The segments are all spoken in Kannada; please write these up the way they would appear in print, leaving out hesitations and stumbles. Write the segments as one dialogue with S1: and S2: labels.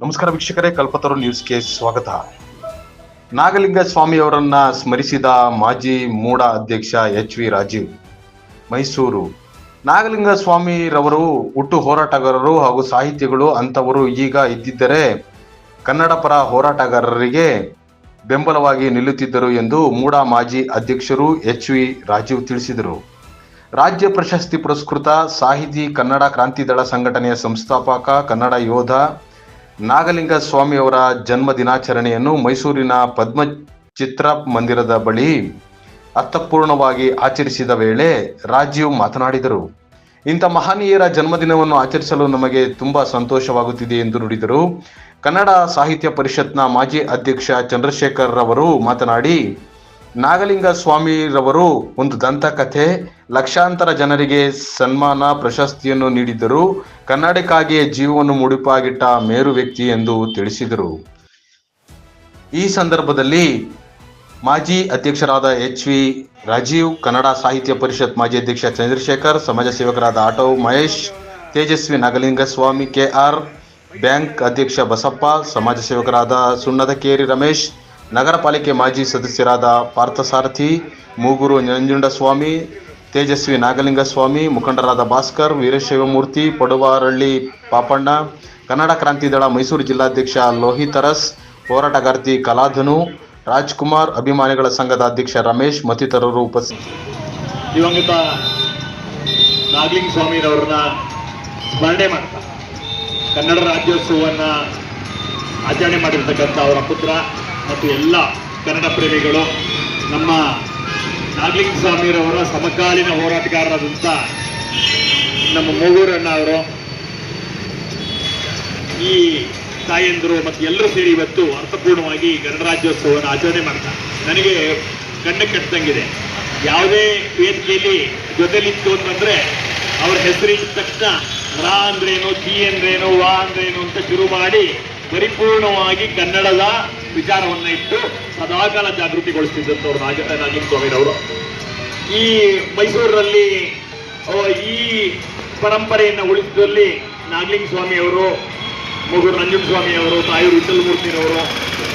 S1: ನಮಸ್ಕಾರ ವೀಕ್ಷಕರೇ, ಕಲ್ಪತರು ನ್ಯೂಸ್ಗೆ ಸ್ವಾಗತ. ನಾಗಲಿಂಗ ಸ್ವಾಮಿಯವರನ್ನ ಸ್ಮರಿಸಿದ ಮಾಜಿ ಮೂಡ ಅಧ್ಯಕ್ಷ ಎಚ್.ವಿ. ರಾಜೀವ್. ಮೈಸೂರು. ನಾಗಲಿಂಗ ಸ್ವಾಮಿರವರು ಹುಟ್ಟು ಹೋರಾಟಗಾರರು ಹಾಗೂ ಸಾಹಿತಿಗಳು. ಅಂತವರು ಈಗ ಇದ್ದಿದ್ದರೆ ಕನ್ನಡ ಪರ ಹೋರಾಟಗಾರರಿಗೆ ಬೆಂಬಲವಾಗಿ ನಿಲ್ಲುತ್ತಿದ್ದರು ಎಂದು ಮೂಡ ಮಾಜಿ ಅಧ್ಯಕ್ಷರು ಎಚ್.ವಿ. ರಾಜೀವ್ ತಿಳಿಸಿದರು. ರಾಜ್ಯ ಪ್ರಶಸ್ತಿ ಪುರಸ್ಕೃತ ಸಾಹಿತಿ, ಕನ್ನಡ ಕ್ರಾಂತಿದಳ ಸಂಘಟನೆಯ ಸಂಸ್ಥಾಪಕ, ಕನ್ನಡ ಯೋಧ ನಾಗಲಿಂಗ ಸ್ವಾಮಿಯವರ ಜನ್ಮ ದಿನಾಚರಣೆಯನ್ನು ಮೈಸೂರಿನ ಪದ್ಮಚಿತ್ರ ಮಂದಿರದ ಬಳಿ ಅರ್ಥಪೂರ್ಣವಾಗಿ ಆಚರಿಸಿದ ವೇಳೆ ರಾಜೀವ್ ಮಾತನಾಡಿದರು. ಇಂಥ ಮಹನೀಯರ ಜನ್ಮದಿನವನ್ನು ಆಚರಿಸಲು ನಮಗೆ ತುಂಬಾ ಸಂತೋಷವಾಗುತ್ತಿದೆ ಎಂದು ನುಡಿದರು. ಕನ್ನಡ ಸಾಹಿತ್ಯ ಪರಿಷತ್ನ ಮಾಜಿ ಅಧ್ಯಕ್ಷ ಚಂದ್ರಶೇಖರ್ ರವರು ಮಾತನಾಡಿ, ನಾಗಲಿಂಗ ಸ್ವಾಮಿರವರು ಒಂದು ದಂತಕಥೆ, ಲಕ್ಷಾಂತರ ಜನರಿಗೆ ಸನ್ಮಾನ, ಪ್ರಶಸ್ತಿಯನ್ನು ನೀಡಿದ್ದರು. ಕನ್ನಡಕ್ಕಾಗಿಯೇ ಜೀವವನ್ನು ಮುಡಿಪಾಗಿಟ್ಟ ಮೇರು ವ್ಯಕ್ತಿ ಎಂದು ತಿಳಿಸಿದರು. ಈ ಸಂದರ್ಭದಲ್ಲಿ ಮಾಜಿ ಅಧ್ಯಕ್ಷರಾದ ಎಚ್.ವಿ. ರಾಜೀವ್, ಕನ್ನಡ ಸಾಹಿತ್ಯ ಪರಿಷತ್ ಮಾಜಿ ಅಧ್ಯಕ್ಷ ಚಂದ್ರಶೇಖರ್, ಸಮಾಜ ಸೇವಕರಾದ auto Mahesh, Tejaswi, Nagalingaswamy, K R. Bank ಅಧ್ಯಕ್ಷ ಬಸಪ್ಪ, ಸಮಾಜ ಸೇವಕರಾದ ಸುಣ್ಣದಕೇರಿ ರಮೇಶ್, ನಗರ ಪಾಲಿಕೆ ಮಾಜಿ ಸದಸ್ಯರಾದ ಪಾರ್ಥಸಾರಥಿ, ಮೂಗೂರು ನಂಜುಂಡಸ್ವಾಮಿ, ತೇಜಸ್ವಿ, ನಾಗಲಿಂಗಸ್ವಾಮಿ, ಮುಖಂಡರಾದ ಭಾಸ್ಕರ್, ವೀರಶೈವಮೂರ್ತಿ, ಪಡುವಾರಳ್ಳಿ ಪಾಪಣ್ಣ, ಕನ್ನಡ ಕ್ರಾಂತಿದಳ ಮೈಸೂರು ಜಿಲ್ಲಾಧ್ಯಕ್ಷ ಲೋಹಿತರಸ್, ಹೋರಾಟಗಾರ್ತಿ ಕಲಾಧನು, ರಾಜ್ಕುಮಾರ್, ಅಭಿಮಾನಿಗಳ ಸಂಘದ ಅಧ್ಯಕ್ಷ ರಮೇಶ್ ಮತ್ತಿತರರು ಉಪಸ್ಥಿತರಿದ್ದರು.
S2: ದಿವಂಗತ ನಾಗಲಿಂಗ ಸ್ವಾಮಿರವ್ರನ್ನ ಸ್ಮರಣೆ ಮಾಡ್ತಾ ಕನ್ನಡ ರಾಜ್ಯೋತ್ಸವವನ್ನು ಆಚರಣೆ ಮಾಡಿರ್ತಕ್ಕಂಥ ಅವರ ಪುತ್ರ ಮತ್ತು ಎಲ್ಲ ಕನ್ನಡ ಪ್ರೇಮಿಗಳು, ನಮ್ಮ ನಾಗಲಿಂಗ ಸ್ವಾಮಿರವರ ಸಮಕಾಲೀನ ಹೋರಾಟಗಾರರಾದಂಥ ನಮ್ಮ ಮೂಗೂರಣ್ಣ ಅವರು, ಈ ತಾಯಂದರು ಮತ್ತು ಎಲ್ಲರೂ ಸೇರಿ ಇವತ್ತು ಅರ್ಥಪೂರ್ಣವಾಗಿ ಗಣರಾಜ್ಯೋತ್ಸವವನ್ನು ಆಚರಣೆ ಮಾಡ್ತಾರೆ. ನನಗೆ ಕಣ್ಣು ಕಟ್ಟಂಗಿದೆ. ಯಾವುದೇ ವೇದಿಕೆಯಲ್ಲಿ ಜೊತೆಲಿತ್ತು ಅಂತಂದರೆ ಅವ್ರ ಹೆಸರಿಟ್ಟ ತಕ್ಷಣ ರಾ ಅಂದ್ರೇನು, ಟಿ ಅಂದ್ರೇನು, ವಾ ಅಂದ್ರೇನು ಅಂತ ಶುರು ಮಾಡಿ ಪರಿಪೂರ್ಣವಾಗಿ ಕನ್ನಡದ ವಿಚಾರವನ್ನು ಇಟ್ಟು ಸದಾಕಾಲ ಜಾಗೃತಿಗೊಳಿಸ್ತಿದ್ದಂಥವ್ರು ನಾಗಲಿಂಗ ಸ್ವಾಮಿರವರು. ಈ ಮೈಸೂರಿನಲ್ಲಿ ಈ ಪರಂಪರೆಯನ್ನು ಉಳಿಸಿದಲ್ಲಿ ನಾಗಲಿಂಗ ಸ್ವಾಮಿಯವರು, ಮೂಗೂರು ನಂಜುಂಡಸ್ವಾಮಿಯವರು, ತಾಯೂರು ವಿಠಲಮೂರ್ತಿರವರು,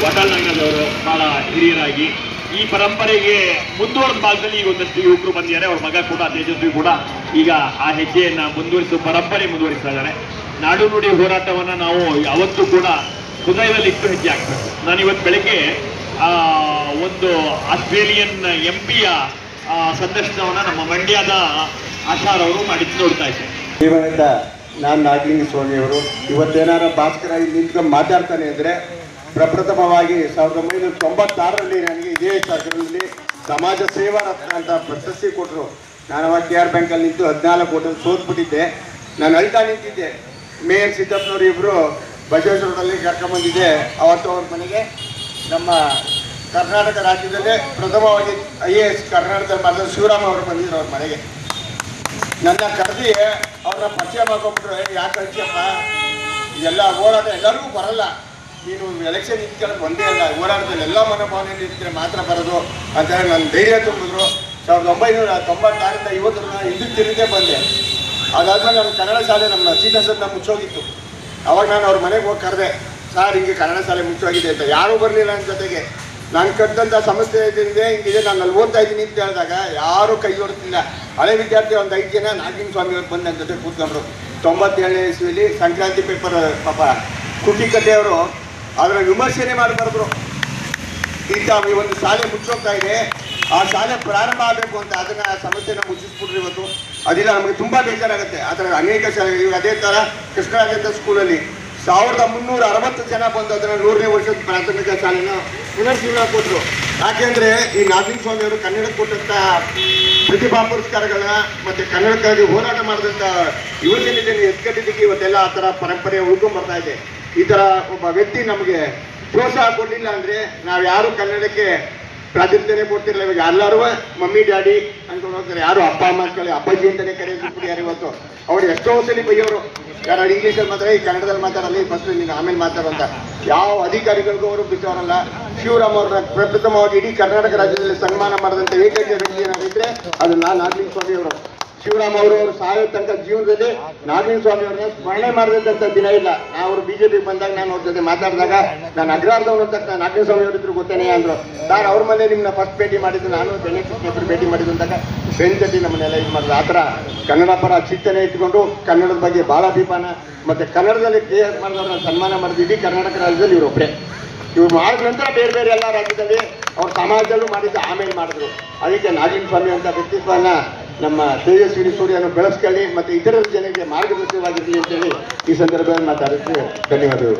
S2: ವಟಾಳ್ ನಾಗನವರು ಬಹಳ ಹಿರಿಯರಾಗಿ ಈ ಪರಂಪರೆಗೆ ಮುಂದುವರೆದ ಭಾಗದಲ್ಲಿ ಈಗ ಒಂದಷ್ಟು ಯುವಕರು ಬಂದಿದ್ದಾರೆ. ಅವ್ರ ಮಗ ಕೂಡ ತೇಜಸ್ವಿ ಕೂಡ ಈಗ ಆ ಹೆಜ್ಜೆಯನ್ನು ಮುಂದುವರಿಸುವ ಪರಂಪರೆ ಮುಂದುವರಿಸ್ತಾ ಇದ್ದಾರೆ. ನಾಡು ನುಡಿ ಹೋರಾಟವನ್ನು ನಾವು ಯಾವತ್ತೂ ಕೂಡ ಹೃದಯದಲ್ಲಿ ಇಟ್ಟು ಹೆಜ್ಜೆ ಹಾಕಬೇಕು. ನಾನು ಇವತ್ತು ಬೆಳಗ್ಗೆ ಒಂದು ಆಸ್ಟ್ರೇಲಿಯನ್ MP-ಯ ಸಂದರ್ಶನವನ್ನು ನಮ್ಮ ಮಂಡ್ಯದ ಆಶಾರವರು ಮಾಡಿದ್ದು ನೋಡ್ತಾ ಇದ್ದೆ.
S3: ಜೀವನದ ನಾನು ನಾಗಲಿಂಗ ಸ್ವಾಮಿಯವರು ಇವತ್ತೇನಾರ ಭಾಸ್ಕರ ಇಲ್ಲಿ ನಿಂತ್ಕೊಂಡು ಮಾತಾಡ್ತಾನೆ ಅಂದರೆ ಪ್ರಪ್ರಥಮವಾಗಿ 1996ರಲ್ಲಿ ನನಗೆ ಇದೇ ಸರ್ಕಲಲ್ಲಿ ಸಮಾಜ ಸೇವಾ ರತ್ನ ಅಂತ ಪ್ರಶಸ್ತಿ ಕೊಟ್ಟರು. ನಾನು ಅವಾಗ KR ಬ್ಯಾಂಕಲ್ಲಿ ನಿಂತು 14 ಕೋಟಿ ಸೋತ್ಬಿಟ್ಟಿದ್ದೆ. ನಾನು ಅಳ್ತಾ ನಿಂತಿದ್ದೆ. ಮೇಯರ್ ಸಿದ್ದಪ್ಪನವರು ಇಬ್ಬರು ಬಸವೇಶ್ವರದಲ್ಲಿ ಕರ್ಕೊಂಬಂದಿದ್ದೆ. ಅವತ್ತು ಅವ್ರ ಮನೆಗೆ ನಮ್ಮ ಕರ್ನಾಟಕ ರಾಜ್ಯದಲ್ಲೇ ಪ್ರಥಮವಾಗಿ IAS ಕರ್ನಾಟಕದಲ್ಲಿ ಮಾಡಿದ ಶಿವರಾಮ ಅವರು ಬಂದಿದ್ರು ಅವ್ರ ಮನೆಗೆ. ನನ್ನ ಕರೆದಿ ಅವ್ರನ್ನ ಪರಿಚಯ ಮಾಡ್ಕೊಂಡ್ಬಿಟ್ರು. ಯಾಕೆ ಕಳಿಸಿಯಪ್ಪ, ಇದೆಲ್ಲ ಹೋರಾಟ ಎಲ್ಲರಿಗೂ ಬರಲ್ಲ, ನೀನು ಎಲೆಕ್ಷನ್ ನಿಂತ್ಕೊಳ್ಳೋದು ಒಂದೇ ಅಲ್ಲ, ಹೋರಾಟದಲ್ಲಿ ಎಲ್ಲ ಮನೋಭಾವನೆಯಲ್ಲಿ ಇರ್ತಾರೆ ಮಾತ್ರ ಬರೋದು ಅಂತ ಹೇಳಿ ನನ್ನ ಧೈರ್ಯ ತುಂಬಿದ್ರು. 1996ರಿಂದ ಇವತ್ತು ಹಿಂದಕ್ಕೆ ತಿರುಗೇ ಬಂದೆ. ಅದಾದ್ಮೇಲೆ ನನ್ನ ಕನ್ನಡ ಶಾಲೆ ನಮ್ಮ ಸೀತಾಸನ್ನ ಮುಚ್ಚೋಗಿತ್ತು. ಅವಾಗ ನಾನು ಅವ್ರ ಮನೆಗೆ ಹೋಗಿ ಕರೆದೆ, ಸರ್ ಹಿಂಗೆ ಕನ್ನಡ ಶಾಲೆ ಮುಚ್ಚೋಗಿದೆ ಅಂತ. ಯಾರೂ ಬರಲಿಲ್ಲ ನನ್ನ ಜೊತೆಗೆ. ನಾನು ಕಟ್ಟಿದಂಥ ಸಮಸ್ಯೆ ಇದೆ, ಹಿಂಗಿದೆ, ನಾನು ಅಲ್ಲಿ ಓದ್ತಾ ಇದ್ದೀನಿ ಅಂತ ಹೇಳಿದಾಗ ಯಾರೂ ಕೈ ಹೊಡ್ತಿಲ್ಲ. ಹಳೆ ವಿದ್ಯಾರ್ಥಿ ಒಂದು 5 ಜನ ನಾಗಲಿಂಗ ಸ್ವಾಮಿಯವ್ರು ಬಂದು ನನ್ನ ಜೊತೆ ಕೂತ್ಕೊಂಡ್ರು. 97ನೇ ಇಸ್ವಿಲಿ ಸಂಕ್ರಾಂತಿ ಪೇಪರ್ ಪಾಪ ಕುಟಿ ಕಥೆಯವರು ಅದರ ವಿಮರ್ಶೆನೇ ಮಾಡಿ ಬರೆದ್ರು. ಇಂಥ ಒಂದು ಶಾಲೆ ಮುಚ್ಚೋಗ್ತಾ ಇದೆ, ಆ ಶಾಲೆ ಪ್ರಾರಂಭ ಆಗಬೇಕು ಅಂತ ಅದನ್ನು ಸಮಸ್ಯೆನ ಮುಚ್ಚಿಸ್ಬಿಟ್ರು ಇವತ್ತು. ಅದಿಲ್ಲ, ನಮಗೆ ತುಂಬ ಬೇಜಾರಾಗುತ್ತೆ. ಆ ಥರ ಅನೇಕ ಶಾಲೆ. ಇವಾಗ ಅದೇ ಥರ ಕೃಷ್ಣರಾಜೇಂದ್ರ ಸ್ಕೂಲಲ್ಲಿ 1360 ಜನ ಬಂದು ಅದನ್ನು 100ನೇ ವರ್ಷದ ಪ್ರಾಥಮಿಕ ಶಾಲೆನ ಪುನರ್ಜೀವನ ಕೊಟ್ಟರು. ಯಾಕೆಂದರೆ ಈ ನಾಗಲಿಂಗ ಸ್ವಾಮಿಯವರು ಕನ್ನಡಕ್ಕೆ ಕೊಟ್ಟಂಥ ಪ್ರತಿಭಾ ಪುರಸ್ಕಾರಗಳನ್ನ ಮತ್ತು ಕನ್ನಡಕ್ಕಾಗಿ ಹೋರಾಟ ಮಾಡಿದಂಥ ಯುವಜನತೆಯನ್ನು ಎತ್ಕಟ್ಟಿದ್ದಕ್ಕೆ ಇವತ್ತೆಲ್ಲ ಆ ಥರ ಪರಂಪರೆ ಉಳ್ಕೊಂಡು ಬರ್ತಾ ಇದೆ. ಈ ಥರ ಒಬ್ಬ ವ್ಯಕ್ತಿ ನಮಗೆ ಪ್ರೋತ್ಸಾಹ ಕೊಡಲಿಲ್ಲ ಅಂದರೆ ನಾವು ಯಾರು ಕನ್ನಡಕ್ಕೆ ಪ್ರಾಧಾನ್ಯತೆ ಕೊಡ್ತಿರಲಿಲ್ಲ. ಇವಾಗ ಎಲ್ಲರೂ ಮಮ್ಮಿ ಡ್ಯಾಡಿ ಅಂದ್ಕೊಂಡು ಹೋಗ್ತಾರೆ. ಯಾರು ಅಪ್ಪ ಅಮ್ಮ ಅನ್ಕೊಳ್ಳಿ, ಅಪ್ಪಾಜಿ ಅಂತಲೇ ಕರೆಯೋದು ಯಾರು ಇವತ್ತು. ಅವ್ರು ಎಷ್ಟೋ ಸಲ ಬೈಯೋರು, ಯಾರು ಇಂಗ್ಲೀಷಲ್ಲಿ ಮಾತಾಡ, ಈ ಕನ್ನಡದಲ್ಲಿ ಮಾತಾಡಲ್ಲ, ಫಸ್ಟ್ ನೀನು ಆಮೇಲೆ ಮಾತಾಡೋಂತ ಯಾವ ಅಧಿಕಾರಿಗಳಿಗೂ ಅವರು ಬಿಟ್ಟವರಲ್ಲ. ಶಿವರಾಮ್ ಅವ್ರನ್ನ ಪ್ರಪ್ರಥಮವಾಗಿ ಇಡೀ ಕರ್ನಾಟಕ ರಾಜ್ಯದಲ್ಲಿ ಸನ್ಮಾನ ಮಾಡಿದಂಥ ಏಕೈಕ ವ್ಯಕ್ತಿ ಏನಾಗಿದ್ರೆ ಅದು ನಾಗಲಿಂಗ ಸ್ವಾಮಿ ಅವರು. ಶಿವರಾಮ್ ಅವರು ಸಾಯೋ ತನಕ ಜೀವನದಲ್ಲಿ ನಾಗಲಿಂಗ ಸ್ವಾಮಿ ಅವ್ರನ್ನ ಸ್ಮರಣೆ ಮಾಡಿದಂತ ದಿನ ಇಲ್ಲ. ಅವರು ಬಿಜೆಪಿ ಬಂದಾಗ ನಾನು ಅವ್ರ ಜೊತೆ ಮಾತಾಡಿದಾಗ ನಾನು ಅಗ್ರಹಾರದವನು ಅಂತ ನಾಗಲಿಂಗ ಸ್ವಾಮಿ ಅವ್ರ ಇದ್ರು ಗೊತ್ತೇನೆ ಅಂದ್ರು. ಸರ್ ಅವ್ರ ಮನೆ ನಿಮ್ಮನ್ನ ಫಸ್ಟ್ ಭೇಟಿ ಮಾಡಿದ್ದು ನಾನು, ಬೆಣ್ಣೆ ಭೇಟಿ ಮಾಡಿದ್ದು ಅಂದಾಗ ಬೆನ್ ತಟ್ಟಿ ನಮ್ಮನ್ನೆಲ್ಲ ಇದು ಮಾಡಿದ್ರು. ಆ ಥರ ಕನ್ನಡ ಪರ ಚಿಂತನೆ ಇಟ್ಕೊಂಡು ಕನ್ನಡದ ಬಗ್ಗೆ ಭಾಳ ಅಭಿಮಾನ, ಮತ್ತೆ ಕನ್ನಡದಲ್ಲಿ KS ಮಾಡಿದವ್ರನ್ನ ಸನ್ಮಾನ ಮಾಡಿದ್ದು ಇಡೀ ಕರ್ನಾಟಕ ರಾಜ್ಯದಲ್ಲಿ ಇವರೊಬ್ಬರೇ. ಇವ್ರು ಮಾಡಿದ ನಂತರ ಬೇರೆ ಬೇರೆ ಎಲ್ಲ ರಾಜ್ಯದಲ್ಲಿ ಅವ್ರ ಸಮಾಜದಲ್ಲೂ ಮಾಡಿದ್ದು ಆಮೇಲೆ ಮಾಡಿದ್ರು. ಅದಕ್ಕೆ ನಾಗಲಿಂಗ ಸ್ವಾಮಿ ಅಂತ ವ್ಯಕ್ತಿತ್ವನ ನಮ್ಮ ತೇಜಸ್ವಿನಿ ಸೂರ್ಯನು ಬೆಳೆಸ್ಕೊಳ್ಳಿ ಮತ್ತು ಇತರ ಜನರಿಗೆ ಮಾರ್ಗದರ್ಶಕವಾಗಿರಲಿ ಅಂತೇಳಿ ಈ ಸಂದರ್ಭದಲ್ಲಿ ಮಾತಾಡುತ್ತೆ. ಧನ್ಯವಾದಗಳು.